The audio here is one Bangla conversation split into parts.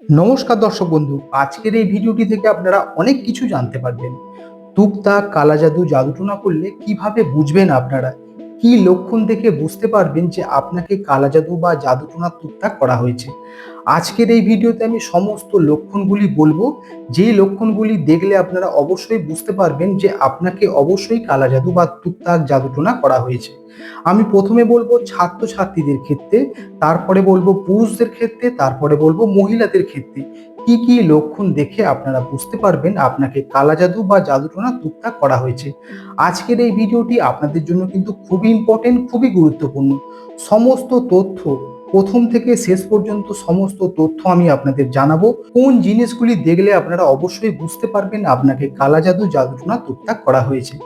নমস্কার দর্শক বন্ধু, আজকের এই ভিডিওটি থেকে আপনারা অনেক কিছু জানতে পারবেন। টুকটাক কালা জাদু জাদুটোনা করলে কিভাবে বুঝবেন আপনারা, কি লক্ষণ দেখে বুঝতে পারবেন যে আপনাকে কালা জাদু বা জাদুটোনা টুকটাক করা হয়েছে। আজকের এই ভিডিওতে আমি সমস্ত লক্ষণগুলি বলবো, যেই লক্ষণগুলি দেখলে আপনারা অবশ্যই বুঝতে পারবেন যে আপনাকে অবশ্যই কালা জাদু বা টুকটাক জাদুটোনা করা হয়েছে। আমি প্রথমে বলবো ছাত্রছাত্রীদের ক্ষেত্রে, তারপরে বলবো পুরুষদের ক্ষেত্রে, তারপরে বলবো মহিলাদের ক্ষেত্রে কি কি লক্ষণ দেখে আপনারা বুঝতে পারবেন আপনাকে কালা জাদু বা জাদুটোনা টুকটাক করা হয়েছে। আজকের এই ভিডিওটি আপনাদের জন্য কিন্তু খুবই ইম্পর্টেন্ট, খুবই গুরুত্বপূর্ণ। সমস্ত তথ্য প্রথম থেকে শেষ পর্যন্ত সমস্ত তথ্য আমি আপনাদের জানাবো, কোন জিনিসগুলি দেখলে আপনারা অবশ্যই বুঝতে পারবেন আপনাকে কালা জাদু জাদুটোনা টুকটাক করা হয়েছে।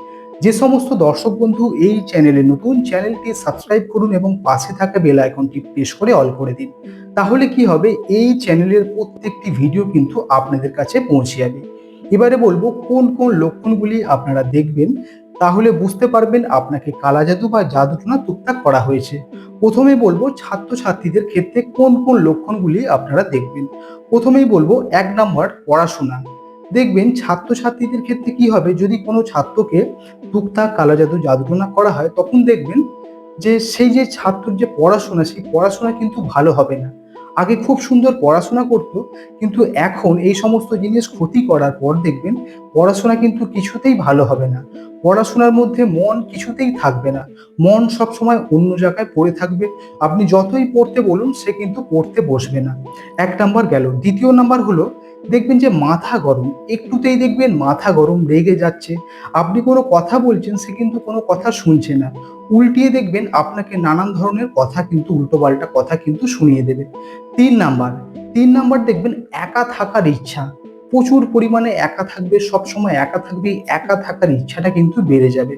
যে সমস্ত দর্শক বন্ধু এই চ্যানেলে নতুন, চ্যানেলটি সাবস্ক্রাইব করুন এবং পাশে থাকা বেল আইকনটি প্রেস করে অল করে দিন। তাহলে কি হবে, এই চ্যানেলের প্রত্যেকটি ভিডিও কিন্তু আপনাদের কাছে পৌঁছে যাবে। এবারে বলবো কোন কোন লক্ষণগুলি আপনারা দেখবেন, তাহলে বুঝতে পারবেন আপনাকে কালা জাদু বা জাদুটোনা টুকটাক করা হয়েছে। প্রথমেই বলবো ছাত্রছাত্রীদের ক্ষেত্রে কোন কোন লক্ষণগুলি আপনারা দেখবেন। প্রথমেই বলবো 1 নম্বর পড়াশোনা। দেখবেন ছাত্রছাত্রীদের ক্ষেত্রে কি হবে, যদি কোনো ছাত্রকে টুকটাক কালা জাদু জাদুটোনা করা হয় তখন দেখবেন যে সেই যে ছাত্রের যে পড়াশোনা, সেই পড়াশোনা কিন্তু ভালো হবে না। আগে খুব সুন্দর পড়াশোনা করতো, কিন্তু এখন এই সমস্ত জিনিস ক্ষতি করার পর দেখবেন পড়াশোনা কিন্তু কিছুতেই ভালো হবে না। পড়াশোনার মধ্যে মন কিছুতেই থাকবে না, মন সবসময় অন্য জায়গায় পড়ে থাকবে। আপনি যতই পড়তে বলুন সে কিন্তু পড়তে বসবে না। 1 নম্বর গেল। 2য় নম্বর হলো, দেখবেন যে মাথা গরম, একটুতেই দেখবেন মাথা গরম, রেগে যাচ্ছে। আপনি কোনো কথা বলছেন, সে কিন্তু কোনো কথা শুনছে না, উল্টিয়ে দেখবেন আপনাকে নানান ধরনের কথা কিন্তু উল্টোপাল্টা কথা কিন্তু শুনিয়ে দেবে। 3 নাম্বার, 3 নাম্বার দেখবেন একা থাকার ইচ্ছা, প্রচুর পরিমাণে একা থাকবে, সবসময় একা থাকবে, একা থাকার ইচ্ছাটা কিন্তু বেড়ে যাবে।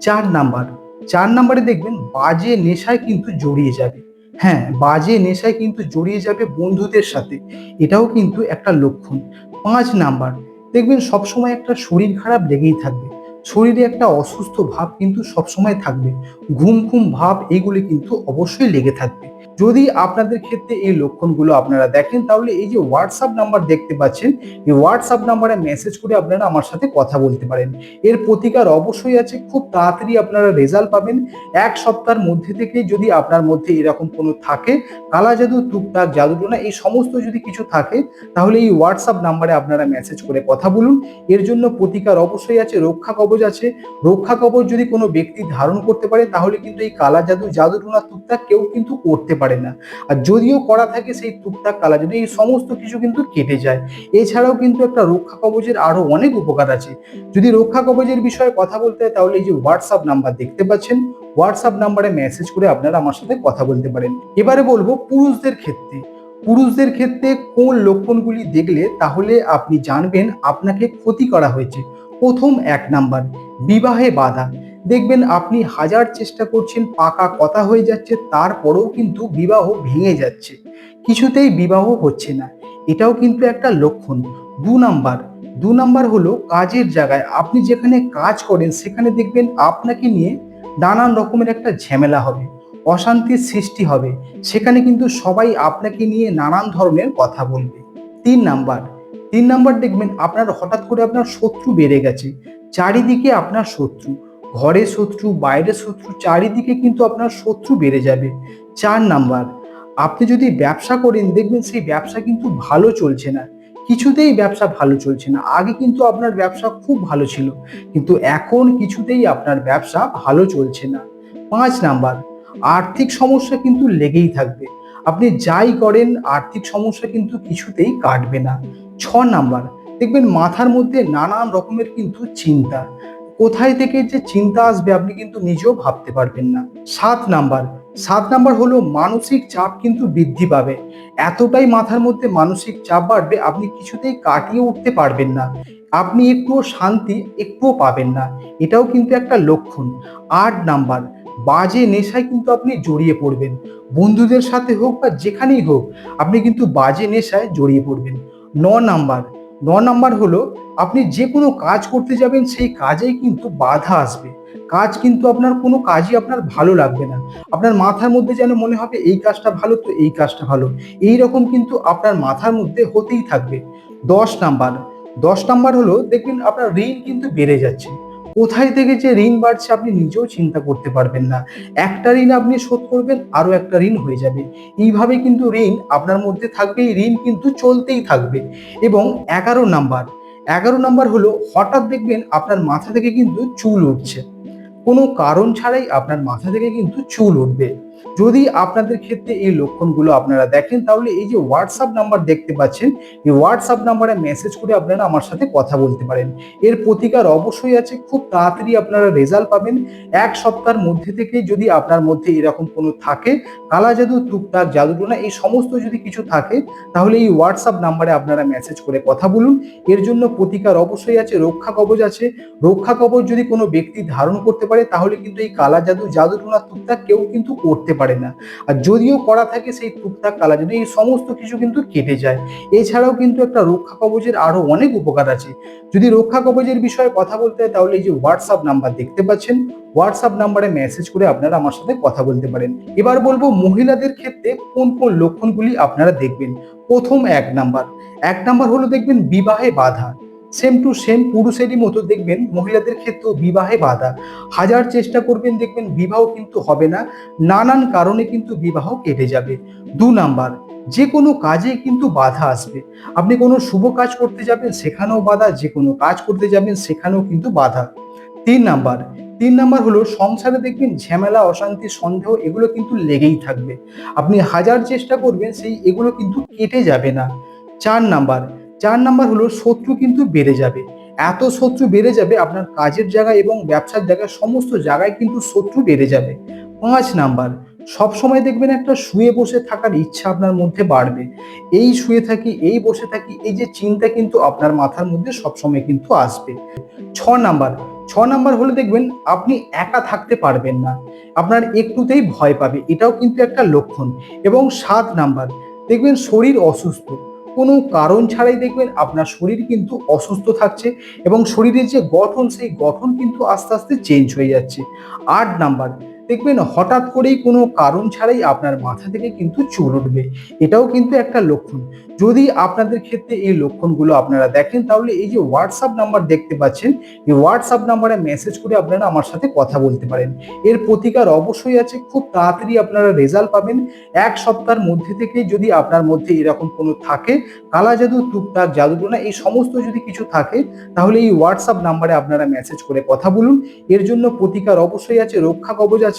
4 নাম্বার, 4 নাম্বারে দেখবেন বাজে নেশায় কিন্তু জড়িয়ে যাবে। হ্যাঁ, বাজে নেশায় কিন্তু জড়িয়ে যাবে বন্ধুদের সাথে, এটাও কিন্তু একটা লক্ষণ। 5 নাম্বার, দেখবেন সবসময় একটা শরীর খারাপ লেগেই থাকবে, শরীরে একটা অসুস্থ ভাব কিন্তু সবসময় থাকবে, ঘুম ঘুম ভাব এগুলি কিন্তু অবশ্যই লেগে থাকবে। যদি আপনাদের ক্ষেত্রে এই লক্ষণগুলো আপনারা দেখেন, তাহলে এই যে হোয়াটসঅ্যাপ নাম্বার দেখতে পাচ্ছেন, এই হোয়াটসঅ্যাপ নাম্বারে মেসেজ করে আপনারা আমার সাথে কথা বলতে পারেন। এর প্রতিকার অবশ্যই আছে, খুব তাড়াতাড়ি আপনারা রেজাল্ট পাবেন। 1 সপ্তাহের মধ্যে থেকে যদি আপনার মধ্যে এরকম কোনো থাকে, কালা জাদু টুকটাক জাদুটোনা এই সমস্ত যদি কিছু থাকে, তাহলে এই হোয়াটসঅ্যাপ নাম্বারে আপনারা মেসেজ করে কথা বলুন। এর জন্য প্রতিকার অবশ্যই আছে, রক্ষা কবচ আছে। রক্ষা কবচ যদি কোনো ব্যক্তি ধারণ করতে পারে, তাহলে কিন্তু এই কালা জাদু জাদুটোনা টুকটাক কেউ কিন্তু করতে পারে না। আর যদিও করা থাকে, সেই টুকটাক কালা জাদু এই সমস্ত কিছু কিন্তু কেটে যায়। এছাড়াও কিন্তু একটা রক্ষা কবচের আরো অনেক উপকার আছে। যদি রক্ষা কবচের বিষয়ে কথা বলতে হয়, তাহলে এই যে হোয়াটসঅ্যাপ নাম্বার দেখতে পাচ্ছেন, হোয়াটসঅ্যাপ নাম্বারে মেসেজ করে আপনারা আমার সাথে কথা বলতে পারেন। এবারে বলবো পুরুষদের ক্ষেত্রে। পুরুষদের ক্ষেত্রে কোন লক্ষণগুলি দেখলে তাহলে আপনি জানবেন আপনাকে ক্ষতি করা হয়েছে। প্রথম 1 নাম্বার, বিবাহে বাধা। দেখবেন আপনি হাজার চেষ্টা করছেন, পাকা কথা হয়ে যাচ্ছে, তারপরেও কিন্তু বিবাহ ভেঙে যাচ্ছে, কিছুতেই বিবাহ হচ্ছে না, এটাও কিন্তু একটা লক্ষণ। 2 নাম্বার, 2 নাম্বার হলো কাজের জায়গায়, আপনি যেখানে কাজ করেন সেখানে দেখবেন আপনাকে নিয়ে নানান রকমের একটা ঝামেলা হবে, অশান্তির সৃষ্টি হবে, সেখানে কিন্তু সবাই আপনাকে নিয়ে নানান ধরনের কথা বলবে। 3 নাম্বার, 3 নাম্বার দেখবেন আপনার হঠাৎ করে আপনার শত্রু বেড়ে গেছে, চারিদিকে আপনার শত্রু, ঘরে শত্রু, বাইরে শত্রু, চারিদিকে কিন্তু আপনার শত্রু বেড়ে যাবে। 4 নাম্বার, আপনি যদি ব্যবসা করেন, দেখবেন সেই ব্যবসা কিন্তু ভালো চলছে না, কিছুতেই ব্যবসা ভালো চলছে না। আগে কিন্তু আপনার ব্যবসা খুব ভালো ছিল, কিন্তু এখন কিছুতেই আপনার ব্যবসা ভালো চলছে না। 5 নাম্বার, আর্থিক সমস্যা কিন্তু লেগেই থাকবে, আপনি যাই করেন আর্থিক সমস্যা কিন্তু কিছুতেই কাটবে না। 6 নাম্বার, দেখবেন মাথার মধ্যে নানান রকমের কিন্তু চিন্তা, কোথায় থেকে যে চিন্তা আসবে আপনি কিন্তু নিজেও ভাবতে পারবেন না। 7 নাম্বার, 7 নাম্বার হলো মানসিক চাপ কিন্তু বৃদ্ধি পাবে, এতটাই মাথার মধ্যে মানসিক চাপ বাড়বে আপনি কিছুতেই কাটিয়ে উঠতে পারবেন না, আপনি একটুও শান্তি একটুও পাবেন না, এটাও কিন্তু একটা লক্ষণ। 8 নাম্বার, বাজে নেশায় কিন্তু আপনি জড়িয়ে পড়বেন, বন্ধুদের সাথে হোক বা যেখানেই হোক আপনি কিন্তু বাজে নেশায় জড়িয়ে পড়বেন। 9 নাম্বার, নাম্বার হলো আপনি যে কোনো কাজ করতে যাবেন সেই কাজেই কিন্তু বাধা আসবে। কাজ কিন্তু আপনার কোনো কাজই আপনার ভালো লাগবে না। আপনার মাথার মধ্যে যেন মনে হবে এই কাজটা ভালো তো এই কাজটা ভালো। এইরকম কিন্তু আপনার মাথার মধ্যে হতেই থাকবে। ১০ নাম্বার, ১০ নাম্বার হলো দেখবেন আপনার ঋণ কিন্তু বেড়ে যাচ্ছে। কোথায় থেকে যে ঋণ বাড়ছে আপনি নিজেও চিন্তা করতে পারবেন না। একটা ঋণ আপনি শোধ করবেন, আরো একটা ঋণ হয়ে যাবে। এইভাবে কিন্তু ঋণ আপনার মধ্যে থাকবে, এই ঋণ কিন্তু চলতেই থাকবে। এবং ১১ নাম্বার, ১১ নাম্বার হলো হঠাৎ দেখবেন আপনার মাথা থেকে কিন্তু চুল উঠছে। কোনো কারণ ছাড়াই আপনার মাথা থেকে কিন্তু চুল উঠবে। যদি আপনাদের ক্ষেত্রে এই লক্ষণগুলো আপনারা দেখেন তাহলে এই যে হোয়াটসঅ্যাপ নাম্বার দেখতে পাচ্ছেন, এই হোয়াটসঅ্যাপ নাম্বারে মেসেজ করে আপনারা আমার সাথে কথা বলতে পারেন। এর প্রতিকার অবশ্যই আছে, খুব তাড়াতাড়ি আপনারা রেজাল্ট পাবেন। ১ সপ্তাহের মধ্যে থেকেই যদি আপনার মধ্যে এরকম কোনো থাকে, কালা জাদু, টুকটাক, জাদুটোনা এই সমস্ত যদি কিছু থাকে তাহলে এই হোয়াটসঅ্যাপ নাম্বারে আপনারা মেসেজ করে কথা বলুন। এর জন্য প্রতিকার অবশ্যই আছে, রক্ষা কবচ আছে। রক্ষা কবচ যদি কোনো ব্যক্তি ধারণ করতে পারে তাহলে কিন্তু এই কালা জাদু, জাদুটোনা, টুকটাক কেউ কিন্তু করতে পারে না। আর যদিও করা থাকে সেই টুকটাক, কালা জাদু এই সমস্ত কিছু কিন্তু কেটে যায়। এছাড়াও কিন্তু একটা রক্ষা কবচের আরো অনেক উপকার আছে। যদি রক্ষা কবচের বিষয়ে কথা বলতে হয় তাহলে এই যে হোয়াটসঅ্যাপ নাম্বার দেখতে পাচ্ছেন, হোয়াটসঅ্যাপ নাম্বারে মেসেজ করে আপনারা আমার সাথে কথা বলতে পারেন। এবার বলবো মহিলাদের ক্ষেত্রে কোন কোন লক্ষণগুলি আপনারা দেখবেন। প্রথম ১ নাম্বার হলো দেখবেন বিবাহে বাধা। সেম টু সেম পুরুষেরই মতো দেখবেন মহিলাদের ক্ষেত্রেও বিবাহে বাধা। হাজার চেষ্টা করবেন দেখবেন বিবাহ কিন্তু হবে না। নানান কারণে কিন্তু বিবাহ কেটে যাবে। ২ নাম্বার, যে কোনো কাজে কিন্তু বাধা আসবে। আপনি কোনো শুভ কাজ করতে যাবেন সেখানেও বাধা, যে কোনো কাজ করতে যাবেন সেখানেও কিন্তু বাধা। ৩ নাম্বার, ৩ নাম্বার হলো সংসারে দেখবেন ঝামেলা, অশান্তি, সন্দেহ এগুলো কিন্তু লেগেই থাকবে। আপনি হাজার চেষ্টা করবেন সেই এগুলো কিন্তু কেটে যাবে না। ৪ নাম্বার, ৪ নাম্বার হলো শত্রু কিন্তু বেড়ে যাবে। এত শত্রু বেড়ে যাবে আপনার কাজের জায়গায় এবং ব্যবসার জায়গায় সমস্ত জায়গায় কিন্তু শত্রু বেড়ে যাবে। ৫ নাম্বার, সবসময় দেখবেন একটা শুয়ে বসে থাকার ইচ্ছা আপনার মধ্যে বাড়বে। এই শুয়ে থাকি, এই বসে থাকি, এই যে চিন্তা কিন্তু আপনার মাথার মধ্যে সবসময় কিন্তু আসবে। ৬ নাম্বার, ৬ নাম্বার হলে দেখবেন আপনি একা থাকতে পারবেন না। আপনার একটুতেই ভয় পাবে। এটাও কিন্তু একটা লক্ষণ। এবং ৭ নাম্বার, দেখবেন শরীর অসুস্থ। কোনো কারণ ছাড়াই দেখবেন আপনার শরীর কিন্তু অসুস্থ থাকছে এবং শরীরের যে গঠন সেই গঠন কিন্তু আস্তে আস্তে চেঞ্জ হয়ে যাচ্ছে। ৮ নাম্বার, দেখবেন হঠাৎ করেই কোনো কারণ ছাড়াই আপনার মাথা থেকে কিন্তু চুল উঠবে। এটাও কিন্তু একটা লক্ষণ। যদি আপনাদের ক্ষেত্রে এই লক্ষণগুলো আপনারা দেখেন তাহলে এই যে হোয়াটসঅ্যাপ নাম্বার দেখতে পাচ্ছেন, এই হোয়াটসঅ্যাপ নাম্বারে মেসেজ করে আপনারা আমার সাথে কথা বলতে পারেন। এর প্রতিকার অবশ্যই আছে, খুব তাড়াতাড়ি আপনারা রেজাল্ট পাবেন। ১ সপ্তাহের মধ্যে থেকেই যদি আপনার মধ্যে এরকম কোনো থাকে, কালা জাদু, টুকটাক, জাদুটোনা এই সমস্ত যদি কিছু থাকে তাহলে এই হোয়াটসঅ্যাপ নাম্বারে আপনারা মেসেজ করে কথা বলুন। এর জন্য প্রতিকার অবশ্যই আছে, রক্ষা কবচ আছে।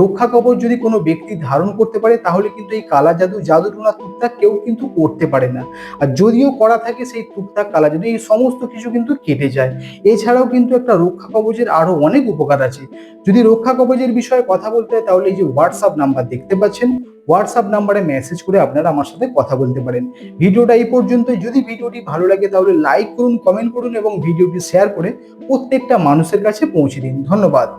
রক্ষা কবচ যদি কোনো ব্যক্তি ধারণ করতে পারে তাহলে কিন্তু এই কালা জাদু, জাদুটোনা, টুকটাক কেউ কিন্তু করতে পারে না। আর যদিও করা থাকে সেই টুকটাক, কালা জাদু এই সমস্ত কিছু কিন্তু কেটে যায়। এছাড়াও কিন্তু একটা রক্ষা কবচের আরো অনেক উপকার আছে। যদি রক্ষা কবচের বিষয়ে কথা বলতে হয় তাহলে এই যে হোয়াটসঅ্যাপ নাম্বার দেখতে পাচ্ছেন, হোয়াটসঅ্যাপ নাম্বারে মেসেজ করে আপনারা আমার সাথে কথা বলতে পারেন। ভিডিওটা এই পর্যন্তই। যদি ভিডিওটি ভালো লাগে তাহলে লাইক করুন, কমেন্ট করুন এবং ভিডিওটি শেয়ার করে প্রত্যেকটা মানুষের কাছে পৌঁছে দিন। ধন্যবাদ।